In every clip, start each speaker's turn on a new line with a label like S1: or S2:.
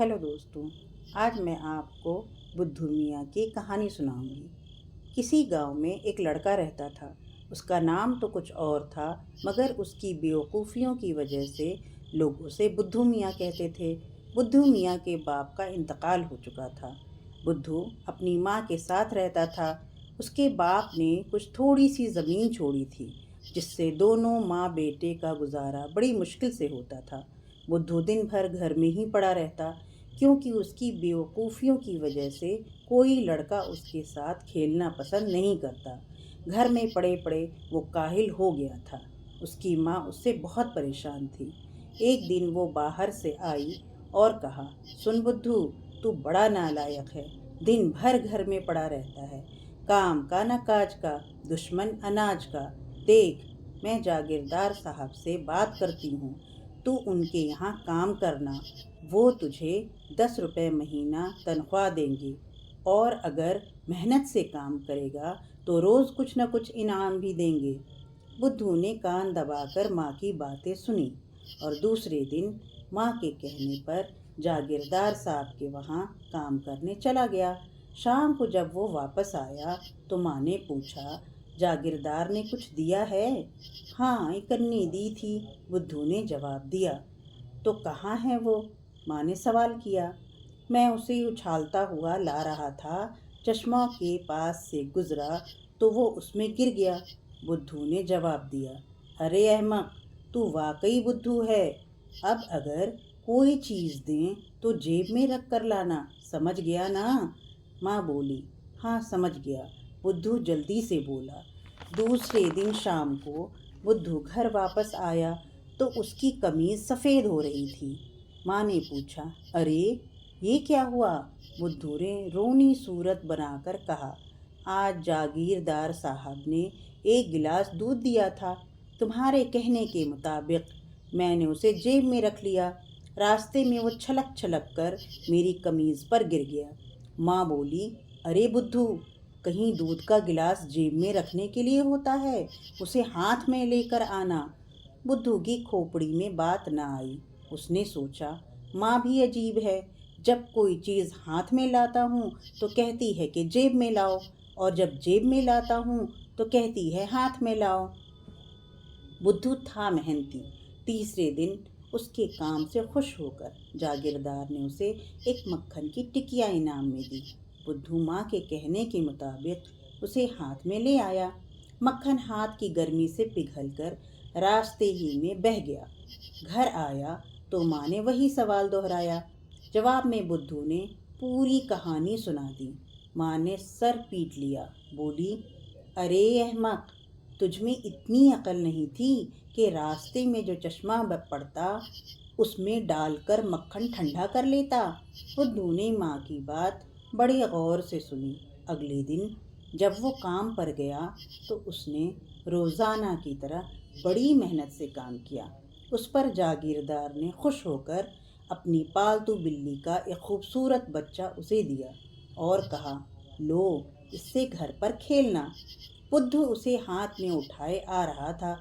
S1: Hello दोस्तों, आज मैं आपको बुद्धू मियाँ की कहानी सुनाऊंगी। किसी गांव में एक लड़का रहता था। उसका नाम तो कुछ और था, मगर उसकी बेवकूफ़ियों की वजह से लोग उसे बुद्धू मियाँ कहते थे। बुद्धू मियाँ के बाप का इंतकाल हो चुका था। बुद्धू अपनी माँ के साथ रहता था। उसके बाप ने कुछ थोड़ी सी ज़मीन छोड़ी थी, जिससे दोनों माँ बेटे का गुजारा बड़ी मुश्किल से होता था। बुद्धू दिन भर घर में ही पड़ा रहता, क्योंकि उसकी बेवकूफ़ियों की वजह से कोई लड़का उसके साथ खेलना पसंद नहीं करता। घर में पड़े पड़े वो काहिल हो गया था। उसकी माँ उससे बहुत परेशान थी। एक दिन वो बाहर से आई और कहा, सुन बुद्धू, तू बड़ा नालायक है। दिन भर घर में पड़ा रहता है, काम का न काज का, दुश्मन अनाज का। देख, मैं जागीरदार साहब से बात करती हूँ, तू उनके यहाँ काम करना। वो तुझे 10 रुपये महीना तनख्वाह देंगे, और अगर मेहनत से काम करेगा तो रोज़ कुछ न कुछ इनाम भी देंगे। बुद्धू ने कान दबाकर माँ की बातें सुनी और दूसरे दिन माँ के कहने पर जागीरदार साहब के वहाँ काम करने चला गया। शाम को जब वो वापस आया तो माँ ने पूछा, जागीरदार ने कुछ दिया है? हाँ, एक कन्नी दी थी, बुद्धू ने जवाब दिया। तो कहाँ है वो? माँ ने सवाल किया। मैं उसे उछालता हुआ ला रहा था, चश्मा के पास से गुजरा तो वो उसमें गिर गया, बुद्धू ने जवाब दिया। अरे अहमक, तू वाकई बुद्धू है। अब अगर कोई चीज़ दें तो जेब में रख कर लाना, समझ गया ना? माँ बोली। हाँ, समझ गया, बुद्धू जल्दी से बोला। दूसरे दिन शाम को बुद्धू घर वापस आया तो उसकी कमीज़ सफ़ेद हो रही थी। माँ ने पूछा, अरे ये क्या हुआ? बुद्धू ने रोनी सूरत बनाकर कहा, आज जागीरदार साहब ने एक गिलास दूध दिया था। तुम्हारे कहने के मुताबिक मैंने उसे जेब में रख लिया। रास्ते में वो छलक छलक कर मेरी कमीज़ पर गिर गया। माँ बोली, अरे बुद्धू, कहीं दूध का गिलास जेब में रखने के लिए होता है? उसे हाथ में लेकर आना। बुद्धू की खोपड़ी में बात न आई। उसने सोचा, माँ भी अजीब है। जब कोई चीज़ हाथ में लाता हूँ तो कहती है कि जेब में लाओ, और जब जेब में लाता हूँ तो कहती है हाथ में लाओ। बुद्धू था मेहनती। तीसरे दिन उसके काम से खुश होकर जागीरदार ने उसे एक मक्खन की टिकिया इनाम में दी। बुद्धू माँ के कहने के मुताबिक उसे हाथ में ले आया। मक्खन हाथ की गर्मी से पिघलकर रास्ते ही में बह गया। घर आया तो माँ ने वही सवाल दोहराया। जवाब में बुद्धू ने पूरी कहानी सुना दी। माँ ने सर पीट लिया, बोली, अरे अहमक, तुझमें इतनी अकल नहीं थी कि रास्ते में जो चश्मा पड़ता उसमें डालकर मक्खन ठंडा कर लेता। बुद्धू ने माँ की बात बड़े गौर से सुनी। अगले दिन जब वो काम पर गया तो उसने रोज़ाना की तरह बड़ी मेहनत से काम किया। उस पर जागीरदार ने खुश होकर अपनी पालतू बिल्ली का एक खूबसूरत बच्चा उसे दिया और कहा, लो, इससे घर पर खेलना। बुद्धू उसे हाथ में उठाए आ रहा था।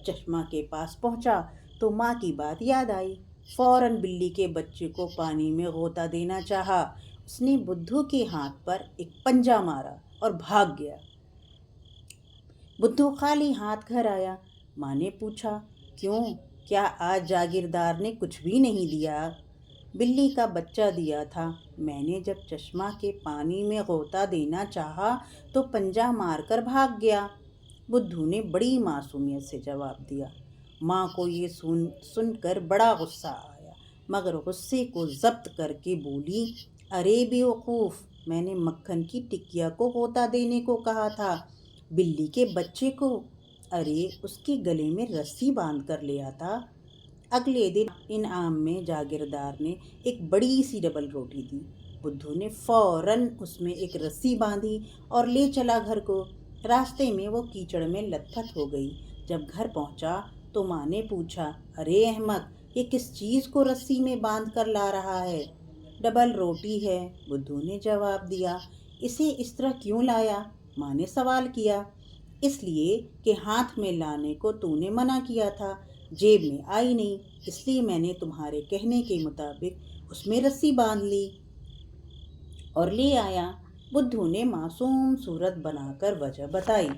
S1: चश्मा के पास पहुंचा तो माँ की बात याद आई। फौरन बिल्ली के बच्चे को पानी में गोता देना चाहा। उसने बुद्धू के हाथ पर एक पंजा मारा और भाग गया। बुद्धू खाली हाथ घर आया। माँ ने पूछा, क्यों, क्या आज जागीरदार ने कुछ भी नहीं दिया? बिल्ली का बच्चा दिया था। मैंने जब चश्मा के पानी में गोता देना चाहा तो पंजा मारकर भाग गया। बुद्धू ने बड़ी मासूमियत से जवाब दिया। माँ को ये सुनकर बड़ा गुस्सा आया, मगर गुस्से को जब्त करके बोली, अरे बेवकूफ़, मैंने मक्खन की टिकिया को गोता देने को कहा था, बिल्ली के बच्चे को। अरे, उसके गले में रस्सी बांध कर ले आता। अगले दिन इनाम में जागीरदार ने एक बड़ी सी डबल रोटी दी। बुद्धू ने फौरन उसमें एक रस्सी बांधी और ले चला घर को। रास्ते में वो कीचड़ में लथपथ हो गई। जब घर पहुंचा तो माँ ने पूछा, अरे अहमद, ये किस चीज़ को रस्सी में बांध कर ला रहा है? डबल रोटी है, बुद्धू ने जवाब दिया। इसे इस तरह क्यों लाया? माँ ने सवाल किया। इसलिए कि हाथ में लाने को तूने मना किया था। जेब में आई नहीं, इसलिए मैंने तुम्हारे कहने के मुताबिक उसमें रस्सी बांध ली और ले आया। बुद्धू ने मासूम सूरत बनाकर वजह बताई।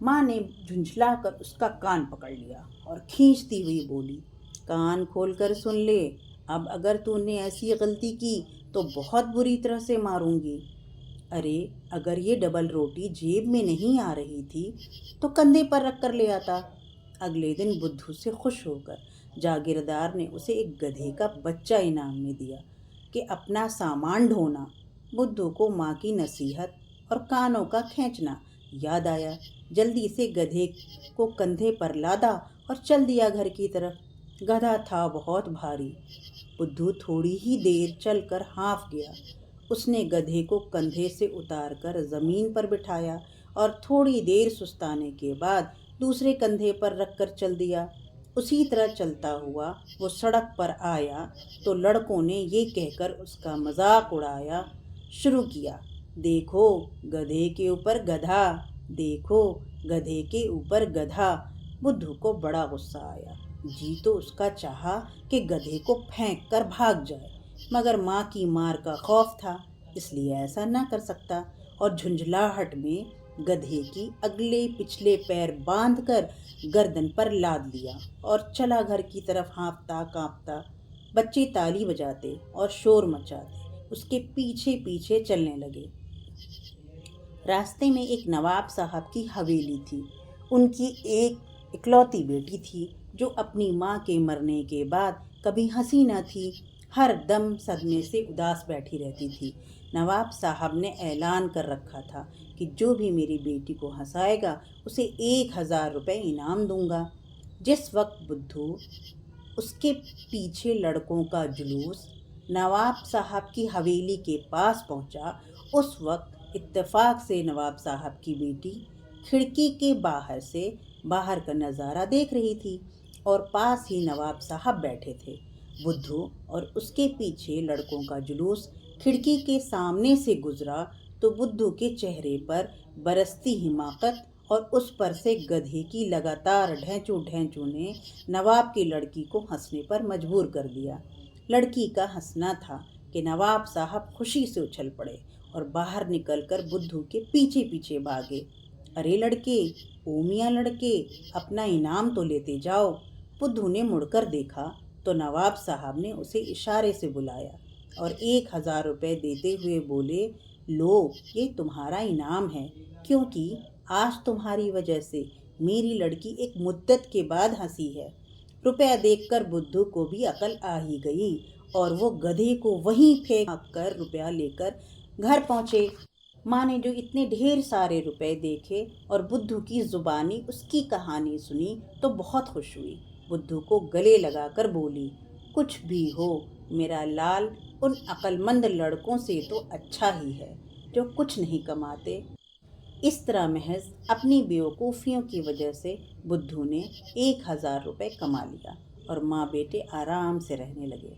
S1: माँ ने झुंझलाकर उसका कान पकड़ लिया और खींचती हुई बोली, कान खोलकर सुन ले, अब अगर तूने ऐसी गलती की तो बहुत बुरी तरह से मारूंगी। अरे, अगर ये डबल रोटी जेब में नहीं आ रही थी तो कंधे पर रख कर ले आता। अगले दिन बुद्धू से खुश होकर जागीरदार ने उसे एक गधे का बच्चा इनाम में दिया कि अपना सामान ढोना। बुद्धू को माँ की नसीहत और कानों का खींचना याद आया। जल्दी से गधे को कंधे पर लादा और चल दिया घर की तरफ। गधा था बहुत भारी। बुद्धू थोड़ी ही देर चलकर हाँफ गया। उसने गधे को कंधे से उतारकर जमीन पर बिठाया और थोड़ी देर सुस्ताने के बाद दूसरे कंधे पर रखकर चल दिया। उसी तरह चलता हुआ वो सड़क पर आया तो लड़कों ने ये कहकर उसका मजाक उड़ाया शुरू किया, देखो गधे के ऊपर गधा, देखो गधे के ऊपर गधा। बुद्धू को बड़ा गुस्सा आया। जी तो उसका चाहा कि गधे को फेंक कर भाग जाए, मगर माँ की मार का खौफ था, इसलिए ऐसा न कर सकता और झुंझलाहट में गधे की अगले पिछले पैर बांधकर गर्दन पर लाद लिया और चला घर की तरफ हाँफता कांपता। बच्चे ताली बजाते और शोर मचाते उसके पीछे पीछे चलने लगे। रास्ते में एक नवाब साहब की हवेली थी। उनकी एक इकलौती बेटी थी जो अपनी माँ के मरने के बाद कभी हंसी न थी, हर दम सदमे से उदास बैठी रहती थी। नवाब साहब ने ऐलान कर रखा था कि जो भी मेरी बेटी को हंसाएगा उसे 1000 रुपये इनाम दूंगा। जिस वक्त बुद्धू उसके पीछे लड़कों का जुलूस नवाब साहब की हवेली के पास पहुंचा, उस वक्त इत्तेफाक से नवाब साहब की बेटी खिड़की के बाहर से बाहर का नज़ारा देख रही थी और पास ही नवाब साहब बैठे थे। बुद्धू और उसके पीछे लड़कों का जुलूस खिड़की के सामने से गुजरा तो बुद्धू के चेहरे पर बरसती हिमाकत और उस पर से गधे की लगातार ढेंचू ढेंचू ने नवाब की लड़की को हंसने पर मजबूर कर दिया। लड़की का हंसना था कि नवाब साहब खुशी से उछल पड़े और बाहर निकलकर बुद्धू के पीछे पीछे भागे। अरे लड़के, ओ मियां लड़के, अपना इनाम तो लेते जाओ। बुद्धू ने मुड़कर देखा तो नवाब साहब ने उसे इशारे से बुलाया और 1000 रुपये देते हुए बोले, लो ये तुम्हारा इनाम है, क्योंकि आज तुम्हारी वजह से मेरी लड़की एक मुद्दत के बाद हंसी है। रुपया देखकर बुद्धू को भी अकल आ ही गई और वो गधे को वहीं फेंक कर रुपया लेकर घर पहुंचे। माँ ने जो इतने ढेर सारे रुपए देखे और बुद्धू की जुबानी उसकी कहानी सुनी तो बहुत खुश हुई। बुद्धू को गले लगाकर बोली, कुछ भी हो मेरा लाल उन अक्लमंद लड़कों से तो अच्छा ही है जो कुछ नहीं कमाते। इस तरह महज अपनी बेवकूफ़ियों की वजह से बुद्धू ने 1000 रुपये कमा लिया और माँ बेटे आराम से रहने लगे।